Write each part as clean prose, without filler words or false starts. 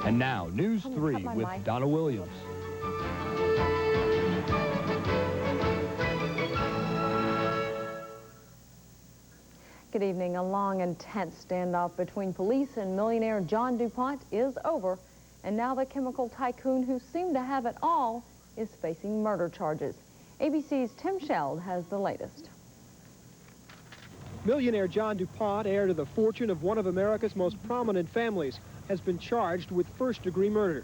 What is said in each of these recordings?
And now, News 3 with Donna Williams. Good evening. A long and tense standoff between police and millionaire John DuPont is over, and now the chemical tycoon who seemed to have it all is facing murder charges. ABC's Tim Sheld has the latest. Millionaire John DuPont, heir to the fortune of one of America's most prominent families, has been charged with first-degree murder.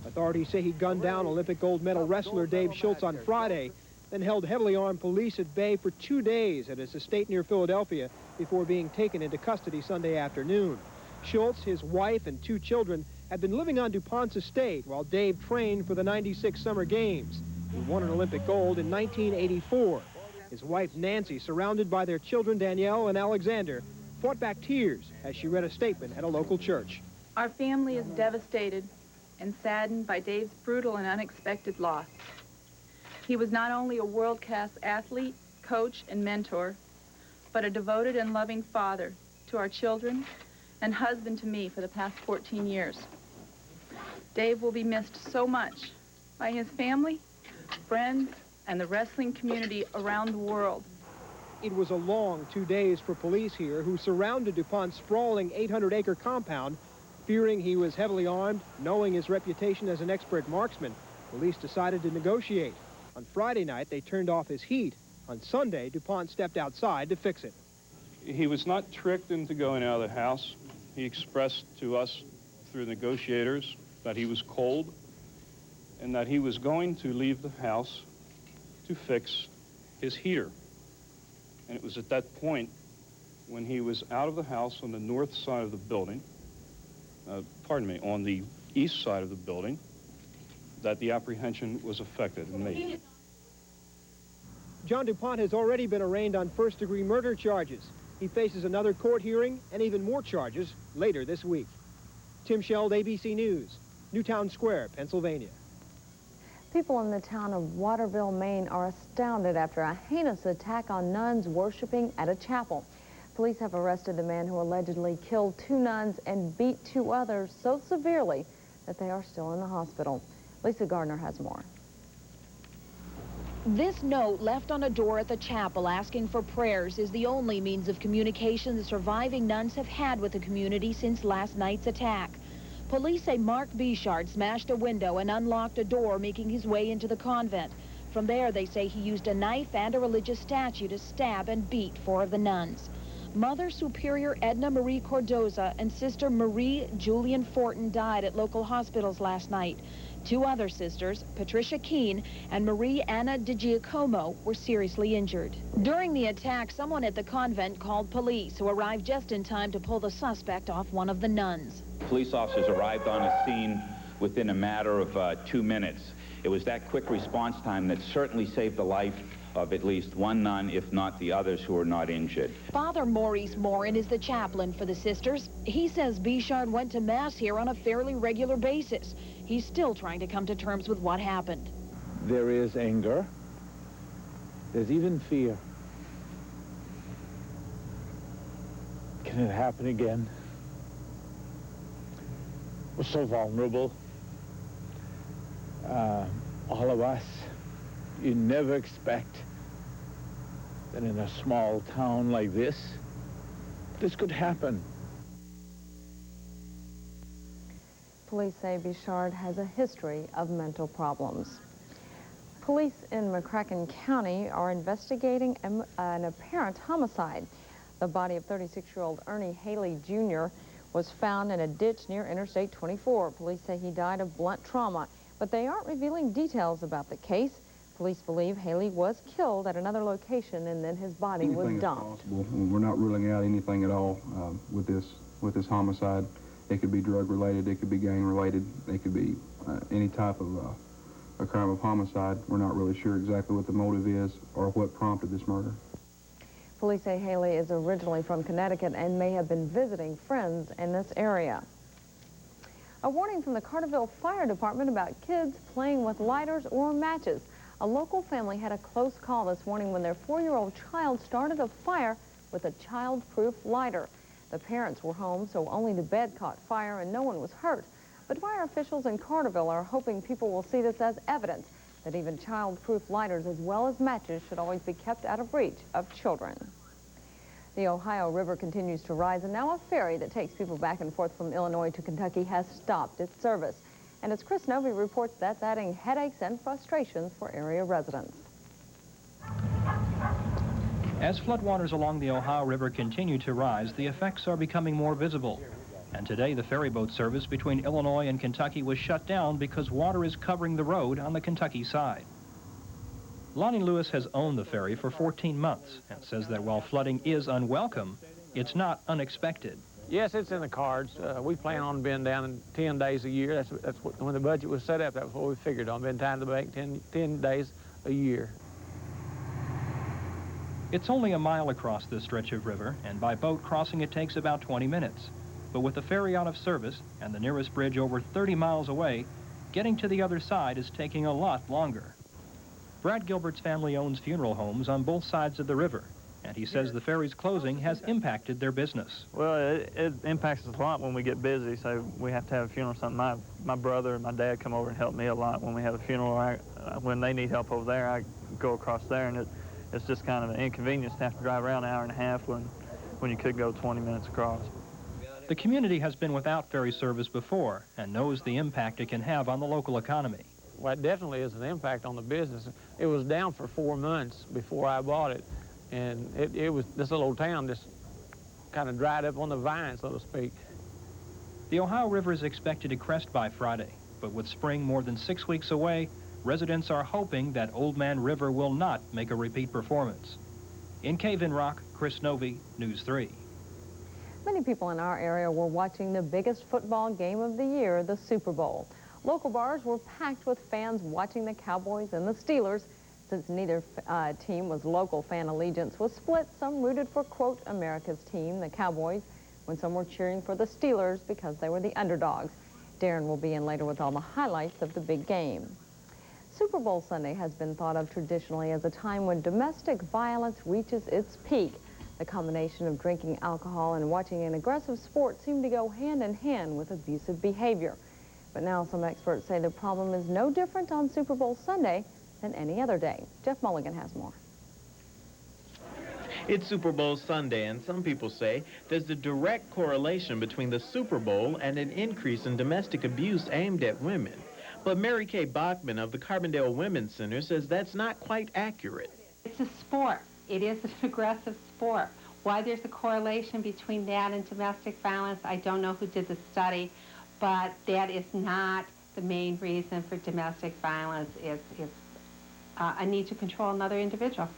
Authorities say he gunned down Olympic gold medal wrestler Dave Schultz on Friday, then held heavily armed police at bay for 2 days at his estate near Philadelphia before being taken into custody Sunday afternoon. Schultz, his wife, and 2 children had been living on DuPont's estate while Dave trained for the '96 Summer Games. He won an Olympic gold in 1984. His wife, Nancy, surrounded by their children, Danielle and Alexander, fought back tears as she read a statement at a local church. Our family is devastated and saddened by Dave's brutal and unexpected loss. He was not only a world-class athlete, coach, and mentor, but a devoted and loving father to our children and husband to me for the past 14 years. Dave will be missed so much by his family, friends, and the wrestling community around the world. It was a long 2 days for police here, who surrounded DuPont's sprawling 800-acre compound. Fearing he was heavily armed, knowing his reputation as an expert marksman, police decided to negotiate. On Friday night, they turned off his heat. On Sunday, DuPont stepped outside to fix it. He was not tricked into going out of the house. He expressed to us through negotiators that he was cold and that he was going to leave the house to fix his heater. And it was at that point, when he was out of the house on the north side of the building, on the east side of the building, that the apprehension was effected and made. John DuPont has already been arraigned on first-degree murder charges. He faces another court hearing and even more charges later this week. Tim Sheld, ABC News, Newtown Square, Pennsylvania. People in the town of Waterville, Maine are astounded after a heinous attack on nuns worshiping at a chapel. Police have arrested the man who allegedly killed 2 nuns and beat 2 others so severely that they are still in the hospital. Lisa Gardner has more. This note left on a door at the chapel asking for prayers is the only means of communication the surviving nuns have had with the community since last night's attack. Police say Mark Bichard smashed a window and unlocked a door, making his way into the convent. From there, they say he used a knife and a religious statue to stab and beat 4 of the nuns. Mother Superior Edna Marie Cordoza and Sister Marie Julian Fortin died at local hospitals last night. 2 other sisters, Patricia Keene and Marie Anna DiGiacomo, were seriously injured. During the attack, someone at the convent called police, who arrived just in time to pull the suspect off one of the nuns. Police officers arrived on the scene within a matter of 2 minutes. It was that quick response time that certainly saved the life of at least 1 nun, if not the others who were not injured. Father Maurice Morin is the chaplain for the sisters. He says Bichard went to Mass here on a fairly regular basis. He's still trying to come to terms with what happened. There is anger. There's even fear. Can it happen again? We're so vulnerable. All of us. You never expect that in a small town like this could happen. Police say Bichard has a history of mental problems. Police in McCracken County are investigating an apparent homicide. The body of 36-year-old Ernie Haley Jr. was found in a ditch near Interstate 24. Police say he died of blunt trauma, but they aren't revealing details about the case. Police believe Haley was killed at another location and then his body was dumped. We're not ruling out anything at all with this homicide. It could be drug-related, it could be gang-related, it could be any type of a crime of homicide. We're not really sure exactly what the motive is or what prompted this murder. Police say Haley is originally from Connecticut and may have been visiting friends in this area. A warning from the Carterville Fire Department about kids playing with lighters or matches. A local family had a close call this morning when their 4-year-old child started a fire with a child-proof lighter. The parents were home, so only the bed caught fire and no one was hurt. But fire officials in Carterville are hoping people will see this as evidence that even child-proof lighters as well as matches should always be kept out of reach of children. The Ohio River continues to rise, and now a ferry that takes people back and forth from Illinois to Kentucky has stopped its service. And as Chris Novy reports, that's adding headaches and frustrations for area residents. As floodwaters along the Ohio River continue to rise, the effects are becoming more visible. And today, the ferry boat service between Illinois and Kentucky was shut down because water is covering the road on the Kentucky side. Lonnie Lewis has owned the ferry for 14 months and says that while flooding is unwelcome, it's not unexpected. Yes, it's in the cards. We plan on being down in 10 days a year. That's what, when the budget was set up, that was what we figured on, being down to the bank 10 days a year. It's only a mile across this stretch of river, and by boat crossing it takes about 20 minutes. But with the ferry out of service and the nearest bridge over 30 miles away, getting to the other side is taking a lot longer. Brad Gilbert's family owns funeral homes on both sides of the river, and he says the ferry's closing has impacted their business. Well, it impacts us a lot when we get busy, so we have to have a funeral or something. My brother and my dad come over and help me a lot when we have a funeral. When they need help over there, I go across there, and it's just kind of an inconvenience to have to drive around an hour and a half when you could go 20 minutes across. The community has been without ferry service before and knows the impact it can have on the local economy. Well, it definitely is an impact on the business. It was down for 4 months before I bought it, and it was, this little old town just kind of dried up on the vine, so to speak. The Ohio River is expected to crest by Friday, but with spring more than 6 weeks away, residents are hoping that Old Man River will not make a repeat performance. In Cave-In Rock, Chris Novy, News 3. Many people in our area were watching the biggest football game of the year, the Super Bowl. Local bars were packed with fans watching the Cowboys and the Steelers. Since neither team was local, fan allegiance was split. Some rooted for, quote, America's team, the Cowboys, when some were cheering for the Steelers because they were the underdogs. Darren will be in later with all the highlights of the big game. Super Bowl Sunday has been thought of traditionally as a time when domestic violence reaches its peak. The combination of drinking alcohol and watching an aggressive sport seem to go hand in hand with abusive behavior. But now some experts say the problem is no different on Super Bowl Sunday than any other day. Jeff Mulligan has more. It's Super Bowl Sunday, and some people say there's a direct correlation between the Super Bowl and an increase in domestic abuse aimed at women. But Mary Kay Bachman of the Carbondale Women's Center says that's not quite accurate. It's a sport. It is an aggressive sport. Why there's a correlation between that and domestic violence, I don't know who did the study, but that is not the main reason for domestic violence. It's a need to control another individual.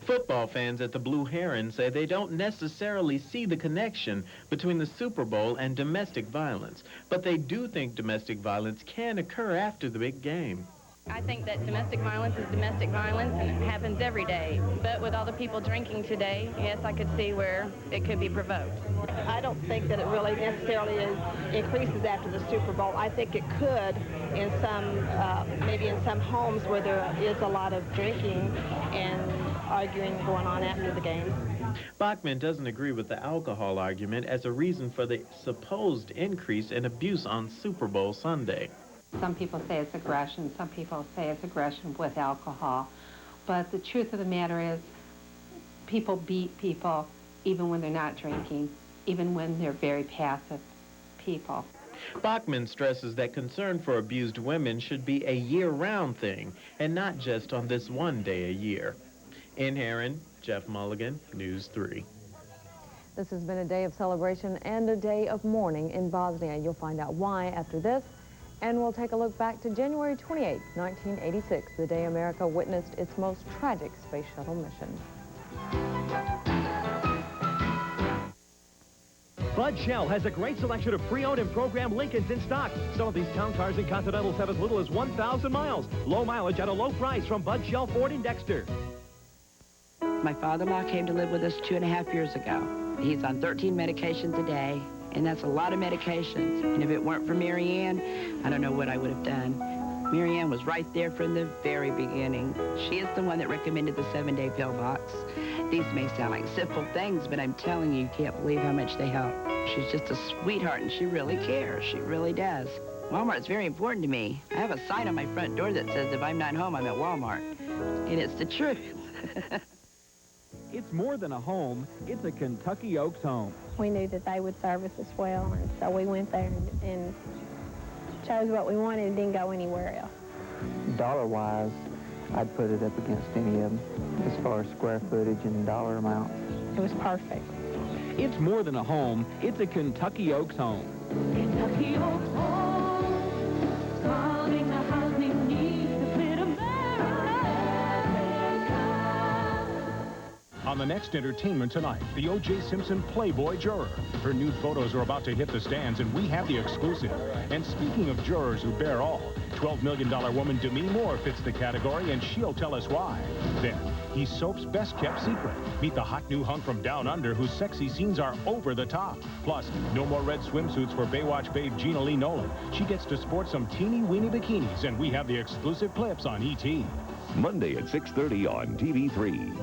Football fans at the Blue Heron say they don't necessarily see the connection between the Super Bowl and domestic violence, but they do think domestic violence can occur after the big game. I think that domestic violence is domestic violence, and it happens every day. But with all the people drinking today, yes, I could see where it could be provoked. I don't think that it really necessarily increases after the Super Bowl. I think it could in some, maybe in some homes where there is a lot of drinking and arguing going on after the game. Bachman doesn't agree with the alcohol argument as a reason for the supposed increase in abuse on Super Bowl Sunday. Some people say it's aggression. Some people say it's aggression with alcohol. But the truth of the matter is people beat people even when they're not drinking, even when they're very passive people. Bachman stresses that concern for abused women should be a year-round thing and not just on this one day a year. In Heron, Jeff Mulligan, News 3. This has been a day of celebration and a day of mourning in Bosnia. You'll find out why after this. And we'll take a look back to January 28, 1986, the day America witnessed its most tragic space shuttle mission. Bud Shell has a great selection of pre-owned and programmed Lincolns in stock. Some of these town cars and Continentals have as little as 1,000 miles. Low mileage at a low price from Bud Shell Ford in Dexter. My father-in-law came to live with us 2.5 years ago. He's on 13 medications a day. And that's a lot of medications. And if it weren't for Mary Ann, I don't know what I would have done. Mary Ann was right there from the very beginning. She is the one that recommended the 7-day pill box. These may sound like simple things, but I'm telling you, you can't believe how much they help. She's just a sweetheart, and she really cares. She really does. Walmart's very important to me. I have a sign on my front door that says if I'm not home, I'm at Walmart. And it's the truth. It's more than a home. It's a Kentucky Oaks home. We knew that they would service us well, and so we went there and chose what we wanted and didn't go anywhere else. Dollar-wise, I'd put it up against any of them as far as square footage and dollar amount. It was perfect. It's more than a home. It's a Kentucky Oaks home. Kentucky Oaks home, solving the housing needs of Mid-America. On the next Entertainment Tonight, the O.J. Simpson Playboy juror. Her nude photos are about to hit the stands, and we have the exclusive. And speaking of jurors who bear all, $12 million woman Demi Moore fits the category, and she'll tell us why. Then, he's soap's best-kept secret. Meet the hot new hunk from Down Under, whose sexy scenes are over the top. Plus, no more red swimsuits for Baywatch babe Gina Lee Nolan. She gets to sport some teeny-weeny bikinis, and we have the exclusive clips on E.T. Monday at 6:30 on TV3.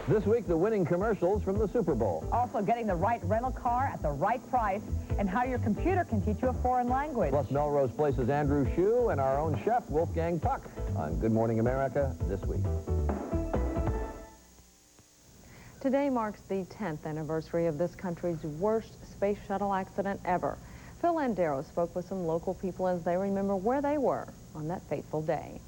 This week, the winning commercials from the Super Bowl. Also getting the right rental car at the right price and how your computer can teach you a foreign language. Plus Melrose Place's Andrew Shue and our own chef, Wolfgang Puck, on Good Morning America this week. Today marks the 10th anniversary of this country's worst space shuttle accident ever. Phil Landero spoke with some local people as they remember where they were on that fateful day.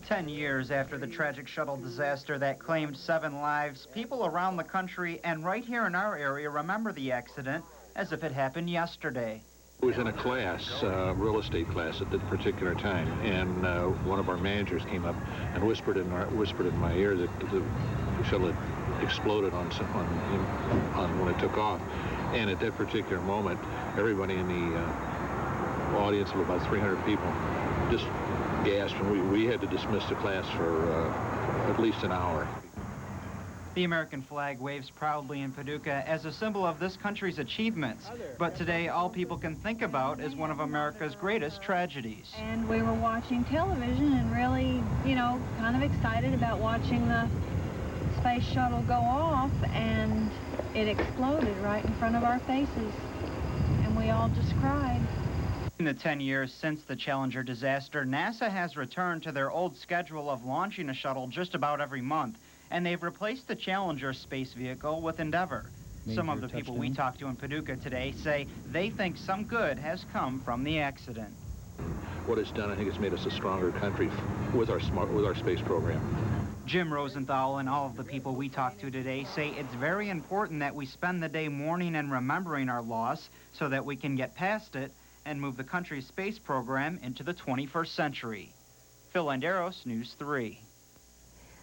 10 years after the tragic shuttle disaster that claimed 7 lives, people around the country and right here in our area remember the accident as if it happened yesterday. I was in a class, real estate class at that particular time, and one of our managers came up and whispered in my ear that the shuttle had exploded on when it took off. And at that particular moment, everybody in the audience of about 300 people just gasped, and we had to dismiss the class for at least an hour. The American flag waves proudly in Paducah as a symbol of this country's achievements. But today, all people can think about is one of America's greatest tragedies. And we were watching television and really, you know, kind of excited about watching the space shuttle go off, and it exploded right in front of our faces. And we all just cried. In the 10 years since the Challenger disaster, NASA has returned to their old schedule of launching a shuttle just about every month, and they've replaced the Challenger space vehicle with Endeavour. Some of the people we talked to in Paducah today say they think some good has come from the accident. What it's done, I think it's made us a stronger country with our space program. Jim Rosenthal and all of the people we talked to today say it's very important that we spend the day mourning and remembering our loss so that we can get past it and move the country's space program into the 21st century. Phil Landeros, News 3.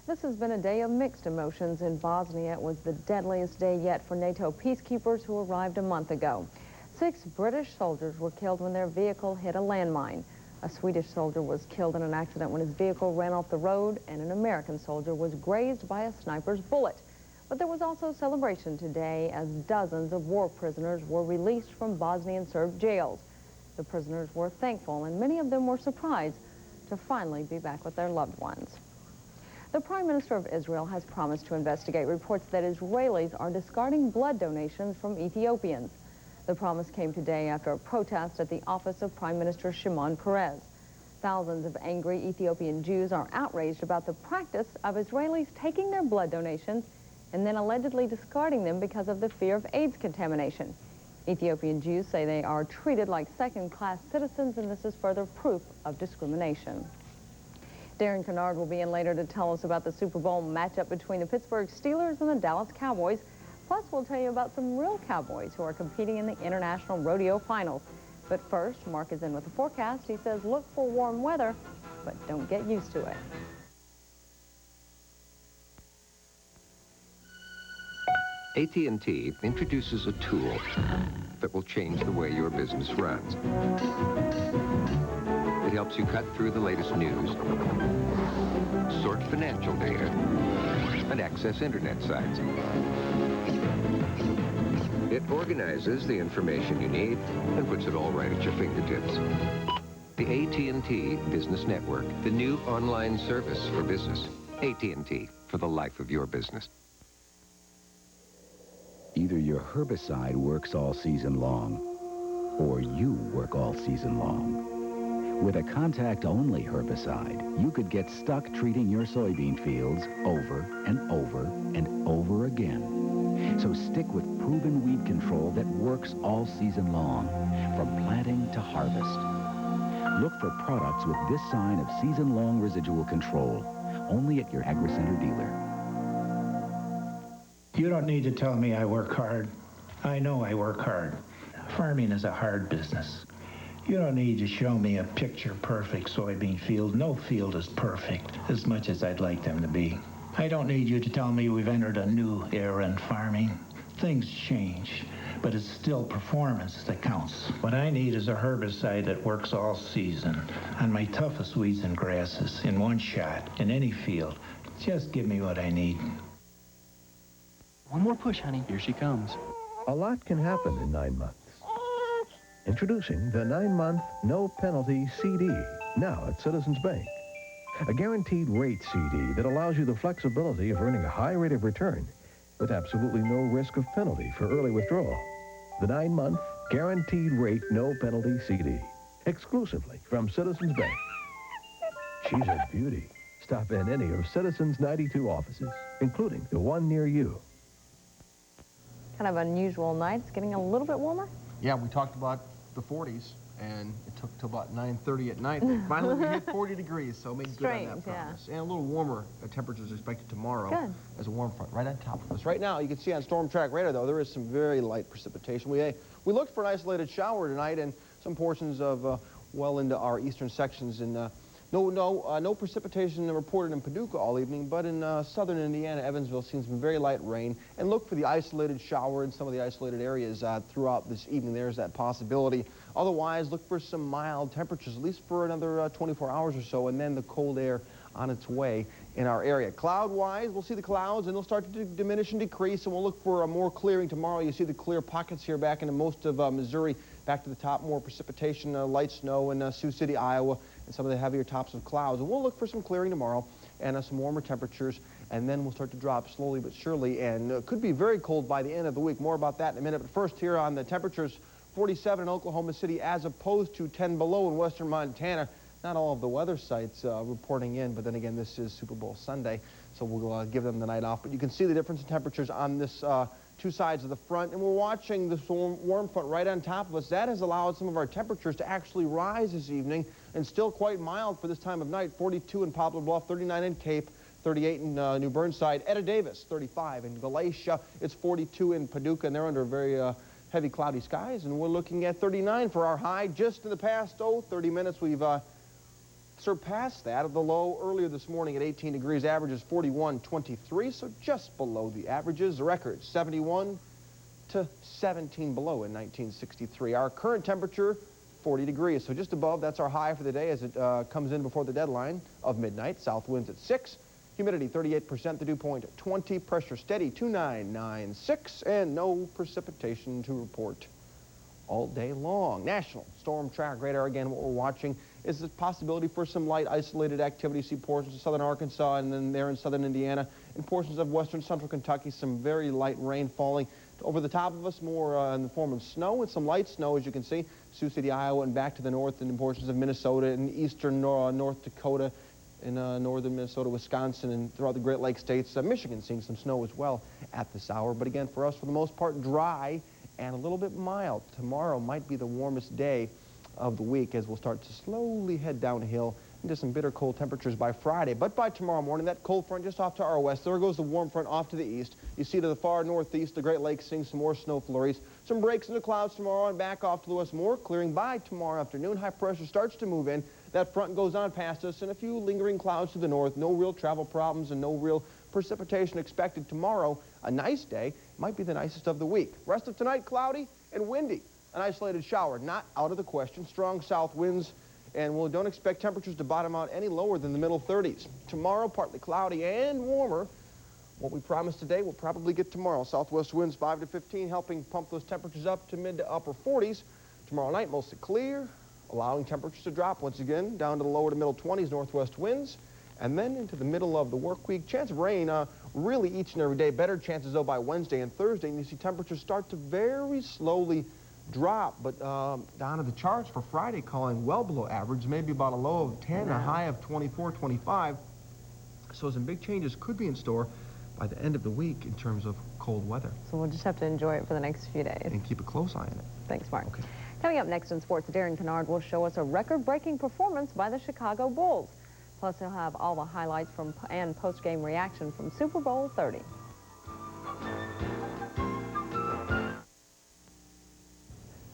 This has been a day of mixed emotions in Bosnia. It was the deadliest day yet for NATO peacekeepers who arrived a month ago. 6 British soldiers were killed when their vehicle hit a landmine. A Swedish soldier was killed in an accident when his vehicle ran off the road, and an American soldier was grazed by a sniper's bullet. But there was also celebration today as dozens of war prisoners were released from Bosnian Serb jails. The prisoners were thankful, and many of them were surprised to finally be back with their loved ones. The Prime Minister of Israel has promised to investigate reports that Israelis are discarding blood donations from Ethiopians. The promise came today after a protest at the office of Prime Minister Shimon Peres. Thousands of angry Ethiopian Jews are outraged about the practice of Israelis taking their blood donations and then allegedly discarding them because of the fear of AIDS contamination. Ethiopian Jews say they are treated like second-class citizens, and this is further proof of discrimination. Darren Kennard will be in later to tell us about the Super Bowl matchup between the Pittsburgh Steelers and the Dallas Cowboys. Plus, we'll tell you about some real Cowboys who are competing in the International Rodeo Finals. But first, Mark is in with the forecast. He says look for warm weather, but don't get used to it. AT&T introduces a tool that will change the way your business runs. It helps you cut through the latest news, sort financial data, and access internet sites. It organizes the information you need and puts it all right at your fingertips. The AT&T Business Network, the new online service for business. AT&T, for the life of your business. Either your herbicide works all season long, or you work all season long. With a contact-only herbicide, you could get stuck treating your soybean fields over and over and over again. So stick with proven weed control that works all season long, from planting to harvest. Look for products with this sign of season-long residual control, only at your AgriCenter dealer. You don't need to tell me I work hard. I know I work hard. Farming is a hard business. You don't need to show me a picture-perfect soybean field. No field is perfect, as much as I'd like them to be. I don't need you to tell me we've entered a new era in farming. Things change, but it's still performance that counts. What I need is a herbicide that works all season on my toughest weeds and grasses in one shot, in any field. Just give me what I need. One more push, honey. Here she comes. A lot can happen in 9 months. Introducing the 9-month no-penalty CD, now at Citizens Bank. A guaranteed rate CD that allows you the flexibility of earning a high rate of return with absolutely no risk of penalty for early withdrawal. The 9-month guaranteed rate no-penalty CD, exclusively from Citizens Bank. She's a beauty. Stop in any of Citizens' 92 offices, including the one near you. Kind of unusual night. It's getting a little bit warmer. Yeah, we talked about the 40s, and it took till about 9:30 at night. Finally, we hit 40 degrees, so make good on that promise. Yeah. And a little warmer temperatures expected tomorrow. Good. As a warm front right on top of us. Right now, you can see on Storm Track Radar, though, there is some very light precipitation. We looked for an isolated shower tonight in some portions of well into our eastern sections, and no precipitation reported in Paducah all evening, but in southern Indiana, Evansville, seen some very light rain. And look for the isolated shower in some of the isolated areas throughout this evening. There's that possibility. Otherwise, look for some mild temperatures, at least for another 24 hours or so, and then the cold air on its way in our area. Cloud-wise, we'll see the clouds, and they'll start to diminish and decrease, and we'll look for more clearing tomorrow. You see the clear pockets here back into most of Missouri, back to the top, more precipitation, light snow in Sioux City, Iowa, and some of the heavier tops of clouds. And we'll look for some clearing tomorrow and some warmer temperatures, and then we'll start to drop slowly but surely, and could be very cold by the end of the week. More about that in a minute. But first, here on the temperatures, 47 in Oklahoma City as opposed to 10 below in western Montana. Not all of the weather sites reporting in, but then again, this is Super Bowl Sunday, so we'll give them the night off. But you can see the difference in temperatures on this two sides of the front, and we're watching this warm front right on top of us. That has allowed some of our temperatures to actually rise this evening, and still quite mild for this time of night. 42 in Poplar Bluff, 39 in Cape, 38 in New Burnside, Etta Davis, 35 in Galatia. It's 42 in Paducah, and they're under very heavy cloudy skies, and we're looking at 39 for our high. Just in the past 30 minutes, we've surpassed that of the low earlier this morning at 18 degrees. Average is 41.23, so just below the averages. The record 71 to 17 below in 1963. Our current temperature 40 degrees, so just above. That's our high for the day as it comes in before the deadline of midnight. South winds at 6. Humidity 38%, the dew point 20. Pressure steady 2996, and no precipitation to report all day long. National Storm Track Radar, again, what we're watching is the possibility for some light isolated activity. See portions of southern Arkansas, and then there in southern Indiana, and portions of western central Kentucky, some very light rain falling over the top of us, more in the form of snow, and some light snow, as you can see. Sioux City, Iowa, and back to the north, and in portions of Minnesota and eastern North Dakota, in northern Minnesota, Wisconsin, and throughout the Great Lakes states. Michigan seeing some snow as well at this hour. But again, for us, for the most part, dry and a little bit mild. Tomorrow might be the warmest day of the week as we'll start to slowly head downhill into some bitter cold temperatures by Friday. But by tomorrow morning, that cold front just off to our west. There goes the warm front off to the east. You see to the far northeast, the Great Lakes seeing some more snow flurries. Some breaks in the clouds tomorrow and back off to the west. More clearing by tomorrow afternoon. High pressure starts to move in. That front goes on past us, and a few lingering clouds to the north. No real travel problems and no real precipitation expected tomorrow. A nice day. Might be the nicest of the week. Rest of tonight, cloudy and windy. An isolated shower, not out of the question. Strong south winds, and we don't expect temperatures to bottom out any lower than the middle 30s. Tomorrow, partly cloudy and warmer. What we promised today, we'll probably get tomorrow. Southwest winds 5 to 15, helping pump those temperatures up to mid to upper 40s. Tomorrow night, mostly clear, allowing temperatures to drop once again down to the lower to middle 20s, northwest winds. And then into the middle of the work week, chance of rain really each and every day. Better chances, though, by Wednesday and Thursday, and you see temperatures start to very slowly drop. But down to the charts for Friday, calling well below average, maybe about a low of 10, a high of 24, 25. So some big changes could be in store by the end of the week in terms of cold weather. So we'll just have to enjoy it for the next few days. And keep a close eye on it. Thanks, Mark. Okay. Coming up next in sports, Darren Kennard will show us a record-breaking performance by the Chicago Bulls. Plus, he'll have all the highlights from and post-game reaction from Super Bowl 30.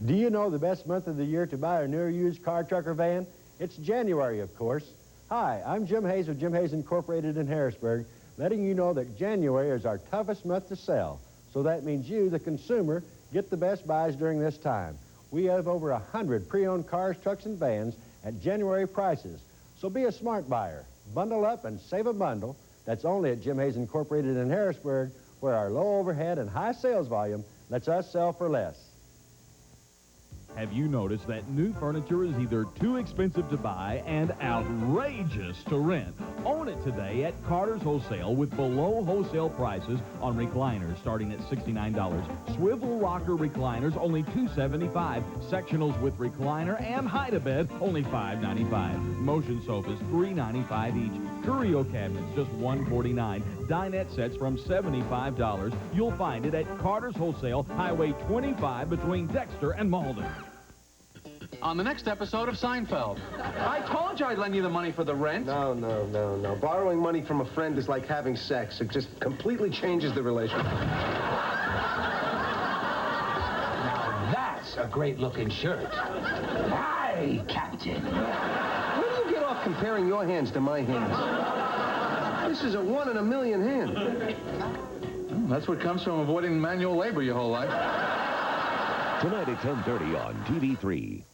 Do you know the best month of the year to buy a new or used car, truck, or van? It's January, of course. Hi, I'm Jim Hayes of Jim Hayes Incorporated in Harrisburg, letting you know that January is our toughest month to sell. So that means you, the consumer, get the best buys during this time. We have over 100 pre-owned cars, trucks, and vans at January prices. So be a smart buyer. Bundle up and save a bundle. That's only at Jim Hayes Incorporated in Harrisburg, where our low overhead and high sales volume lets us sell for less. Have you noticed that new furniture is either too expensive to buy and outrageous to rent? Own it today at Carter's Wholesale with below wholesale prices on recliners starting at $69. Swivel rocker recliners only $275. Sectionals with recliner and hide-a-bed only $595. Motion sofas $395 each. Curio cabinets just $149. Dinette sets from $75. You'll find it at Carter's Wholesale, Highway 25 between Dexter and Malden. On the next episode of Seinfeld. I told you I'd lend you the money for the rent. No. Borrowing money from a friend is like having sex. It just completely changes the relationship. Now that's a great-looking shirt. Aye, Captain. Where do you get off comparing your hands to my hands? This is a 1 in a million hand. That's what comes from avoiding manual labor your whole life. Tonight at 10:30 on TV3.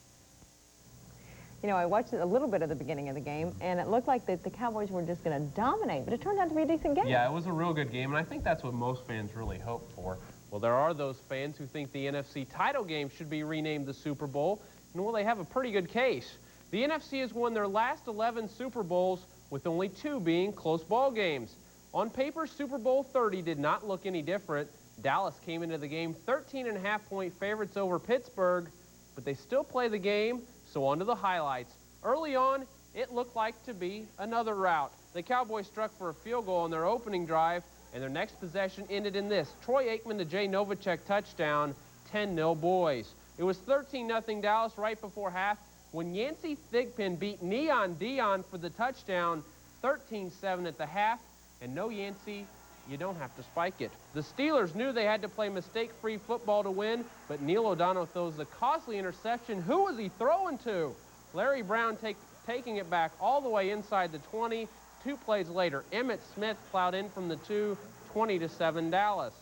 You know, I watched a little bit of the beginning of the game, and it looked like the Cowboys were just going to dominate, but it turned out to be a decent game. Yeah, it was a real good game, and I think that's what most fans really hope for. Well, there are those fans who think the NFC title game should be renamed the Super Bowl, and well, they have a pretty good case. The NFC has won their last 11 Super Bowls, with only 2 being close ball games. On paper, Super Bowl 30 did not look any different. Dallas came into the game 13.5-point favorites over Pittsburgh, but they still play the game, so on to the highlights. Early on, it looked like to be another rout. The Cowboys struck for a field goal on their opening drive, and their next possession ended in this. Troy Aikman to Jay Novacek touchdown, 10-0 boys. It was 13-0 Dallas right before half when Yancey Thigpen beat Neon Dion for the touchdown, 13-7 at the half, and no Yancey, you don't have to spike it. The Steelers knew they had to play mistake-free football to win, but Neil O'Donnell throws the costly interception. Who was he throwing to? Larry Brown taking it back all the way inside the 20. 2 plays later, Emmitt Smith plowed in from the 2, 20-7 Dallas.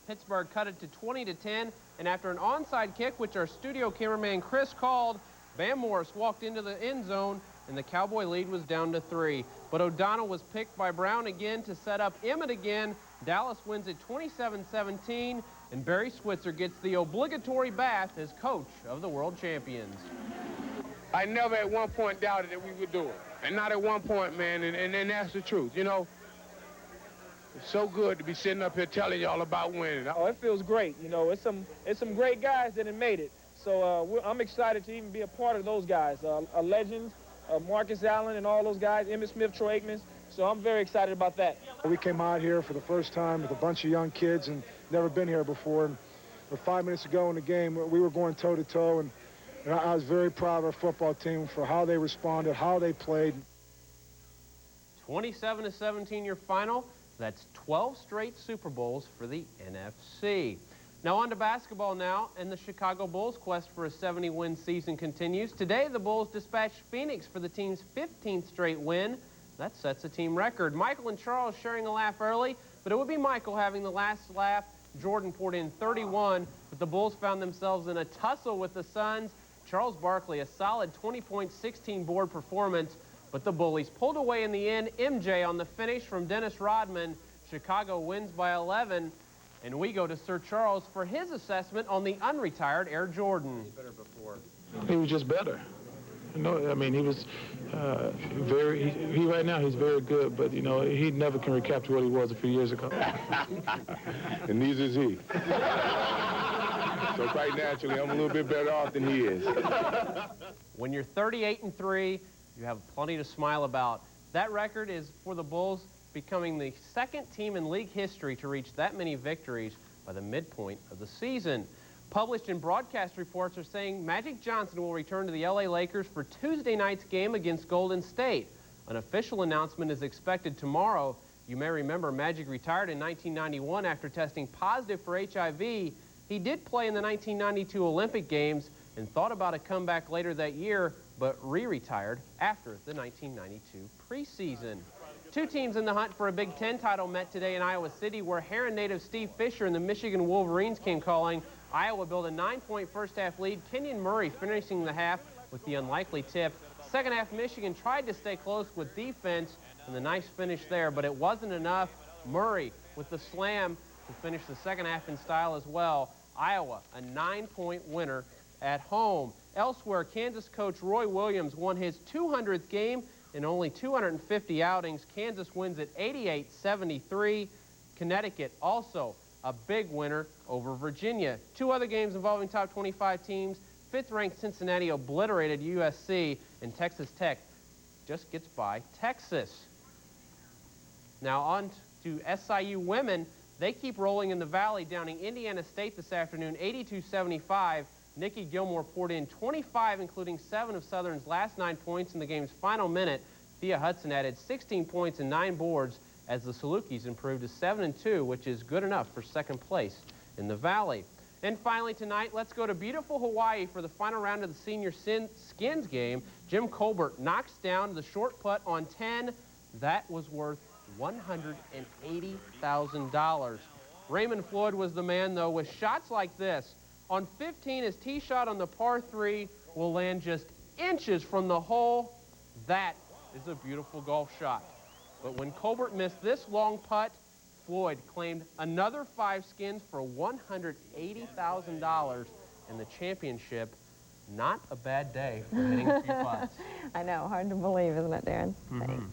Pittsburgh cut it to 20-10, and after an onside kick, which our studio cameraman Chris called, Van Morris walked into the end zone, and the Cowboy lead was down to 3. But O'Donnell was picked by Brown again to set up Emmitt again. Dallas wins it 27-17, and Barry Switzer gets the obligatory bath as coach of the world champions. I never at one point doubted that we would do it. And not at one point, man, and that's the truth. You know, it's so good to be sitting up here telling y'all about winning. Oh, it feels great. You know, it's some great guys that have made it. So I'm excited to even be a part of those guys, legends. Marcus Allen and all those guys, Emmitt Smith, Troy Aikman. So I'm very excited about that. We came out here for the first time with a bunch of young kids and never been here before. And 5 minutes ago in the game, we were going toe-to-toe, and I was very proud of our football team for how they responded, how they played. 27-17 your final. That's 12 straight Super Bowls for the NFC. Now on to basketball now, and the Chicago Bulls' quest for a 70-win season continues. Today, the Bulls dispatched Phoenix for the team's 15th straight win. That sets a team record. Michael and Charles sharing a laugh early, but it would be Michael having the last laugh. Jordan poured in 31, but the Bulls found themselves in a tussle with the Suns. Charles Barkley, a solid 20-point, 16-board performance, but the Bullies pulled away in the end. MJ on the finish from Dennis Rodman. Chicago wins by 11. And we go to Sir Charles for his assessment on the unretired Air Jordan. He was just better. No, I mean, he was right now he's very good, but, you know, he never can recapture what he was a few years ago. And neither is he. So quite naturally, I'm a little bit better off than he is. When you're 38-3, you have plenty to smile about. That record is for the Bulls becoming the second team in league history to reach that many victories by the midpoint of the season. Published in broadcast reports are saying Magic Johnson will return to the LA Lakers for Tuesday night's game against Golden State. An official announcement is expected tomorrow. You may remember Magic retired in 1991 after testing positive for HIV. He did play in the 1992 Olympic Games and thought about a comeback later that year, but re-retired after the 1992 preseason. Two teams in the hunt for a Big Ten title met today in Iowa City, where Heron native Steve Fisher and the Michigan Wolverines came calling. Iowa built a 9-point first-half lead, Kenyon Murray finishing the half with the unlikely tip. Second half, Michigan tried to stay close with defense, and the nice finish there, but it wasn't enough. Murray with the slam to finish the second half in style as well. Iowa, a 9-point winner at home. Elsewhere, Kansas coach Roy Williams won his 200th game in only 250 outings. Kansas wins at 88-73. Connecticut also a big winner over Virginia. Two other games involving top 25 teams. Fifth-ranked Cincinnati obliterated USC, and Texas Tech just gets by Texas. Now on to SIU women. They keep rolling in the Valley, downing Indiana State this afternoon, 82-75. Nikki Gilmore poured in 25, including 7 of Southern's last 9 points in the game's final minute. Thea Hudson added 16 points and 9 boards as the Salukis improved to 7-2, which is good enough for second place in the Valley. And finally tonight, let's go to beautiful Hawaii for the final round of the Senior Skins game. Jim Colbert knocks down the short putt on 10. That was worth $180,000. Raymond Floyd was the man, though, with shots like this. On 15, his tee shot on the par 3 will land just inches from the hole. That is a beautiful golf shot. But when Colbert missed this long putt, Floyd claimed another 5 skins for $180,000 in the championship. Not a bad day for hitting a few putts. I know, hard to believe, isn't it, Darren? Thanks.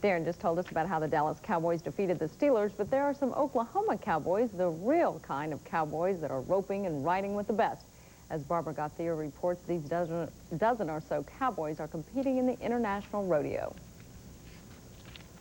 Darren just told us about how the Dallas Cowboys defeated the Steelers, but there are some Oklahoma Cowboys, the real kind of Cowboys that are roping and riding with the best. As Barbara Gauthier reports, these dozen or so Cowboys are competing in the International Rodeo.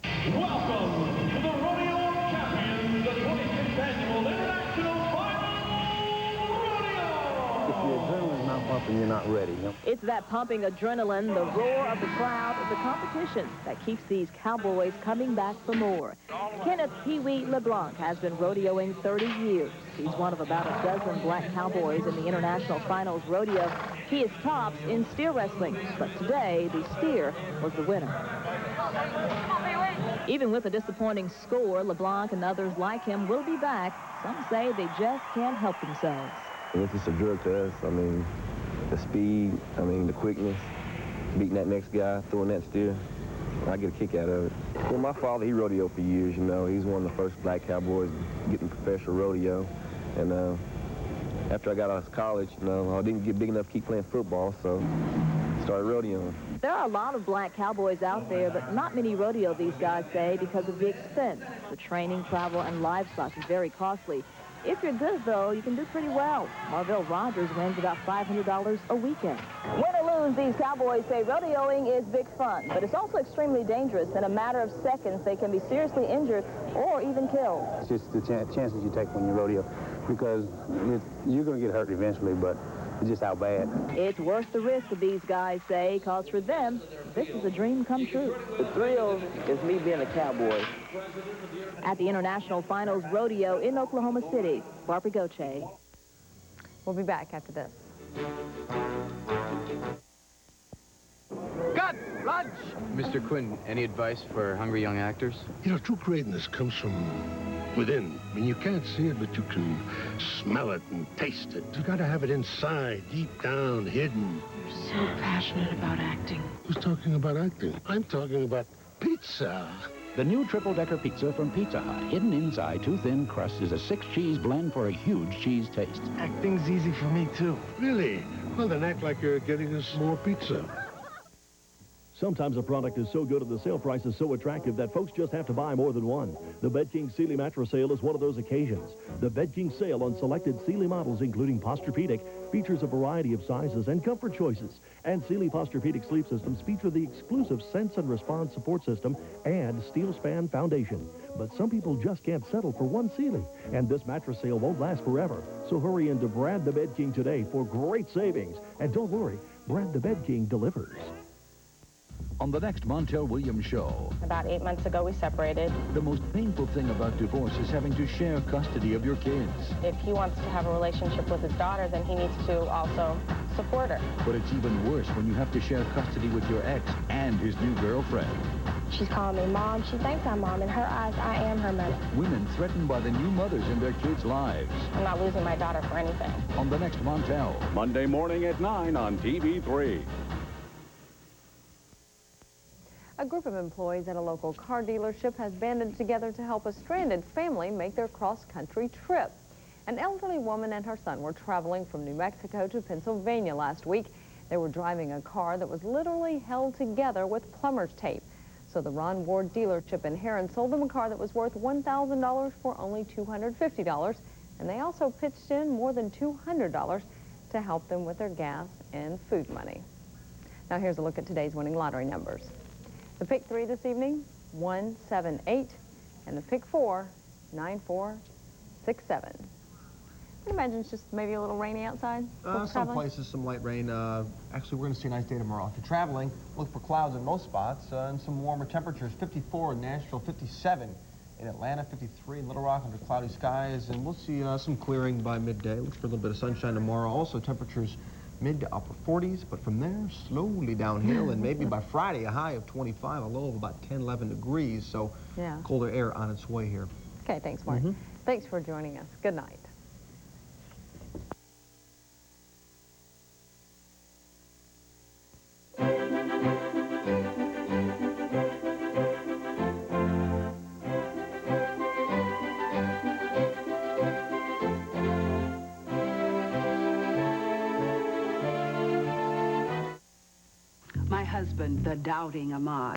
Welcome to the Rodeo Champions, the 26th Annual International Final Rodeo! If your adrenaline's not pumping, you're not ready. It's that pumping adrenaline, the roar of the crowd, the competition that keeps these Cowboys coming back for more. Kenneth Pee-wee LeBlanc has been rodeoing 30 years. He's one of about a dozen black Cowboys in the International Finals Rodeo. He is tops in steer wrestling, but today the steer was the winner. Even with a disappointing score, LeBlanc and others like him will be back. Some say they just can't help themselves. It's just a drug to us. I mean, the speed, I mean, the quickness, beating that next guy, throwing that steer. I get a kick out of it. Well, my father, he rodeoed for years, you know. He's one of the first black Cowboys getting professional rodeo. And after I got out of college, you know, I didn't get big enough to keep playing football, so started rodeoing. There are a lot of black Cowboys out there, but not many rodeo, these guys say, because of the expense. The training, travel, and livestock is very costly. If you're good, though, you can do pretty well. Marvell Rogers wins about $500 a weekend. Win or lose, these Cowboys say rodeoing is big fun, but it's also extremely dangerous. In a matter of seconds, they can be seriously injured or even killed. It's just the chances you take when you rodeo, because you're going to get hurt eventually, but it's just how bad. It's worth the risk, these guys say, because for them, this is a dream come true. The thrill is me being a cowboy. At the International Finals Rodeo in Oklahoma City, Barbara Gauthier. We'll be back after this. Cut! Lunch! Mr. Quinn, any advice for hungry young actors? You know, true greatness comes from within. I mean, you can't see it, but you can smell it and taste it. You gotta have it inside, deep down, hidden. You're so passionate about acting. Who's talking about acting? I'm talking about pizza. The new triple-decker pizza from Pizza Hut. Hidden inside two thin crusts is a 6-cheese blend for a huge cheese taste. Acting's easy for me, too. Really? Well, then act like you're getting us more pizza. Sometimes a product is so good and the sale price is so attractive that folks just have to buy more than one. The Bed King Sealy mattress sale is one of those occasions. The Bed King sale on selected Sealy models, including Posturepedic, features a variety of sizes and comfort choices. And Sealy Posturepedic sleep systems feature the exclusive Sense and Response support system and steel span foundation. But some people just can't settle for one Sealy, and this mattress sale won't last forever. So hurry in to Brad the Bed King today for great savings. And don't worry, Brad the Bed King delivers. On the next Montel Williams show. About 8 months ago, we separated. The most painful thing about divorce is having to share custody of your kids. If he wants to have a relationship with his daughter, then he needs to also support her. But it's even worse when you have to share custody with your ex and his new girlfriend. She's calling me Mom. She thinks I'm Mom. In her eyes, I am her mother. Women threatened by the new mothers in their kids' lives. I'm not losing my daughter for anything. On the next Montel. Monday morning at 9 on TV3. A group of employees at a local car dealership has banded together to help a stranded family make their cross-country trip. An elderly woman and her son were traveling from New Mexico to Pennsylvania last week. They were driving a car that was literally held together with plumber's tape. So the Ron Ward dealership in Heron sold them a car that was worth $1,000 for only $250. And they also pitched in more than $200 to help them with their gas and food money. Now here's a look at today's winning lottery numbers. The pick 3 this evening, 178, and the pick 4, 9467. I can imagine it's just maybe a little rainy outside. Some places, some light rain. Actually, we're going to see a nice day tomorrow. If you're traveling, look for clouds in most spots and some warmer temperatures. 54 in Nashville, 57 in Atlanta, 53 in Little Rock under cloudy skies, and we'll see some clearing by midday. Look for a little bit of sunshine tomorrow. Also, temperatures mid to upper 40s, but from there, slowly downhill, and maybe by Friday, a high of 25, a low of about 10, 11 degrees, so colder air on its way here. Okay, thanks, Mark. Thanks for joining us. Good night. My husband, the doubting Ahmad.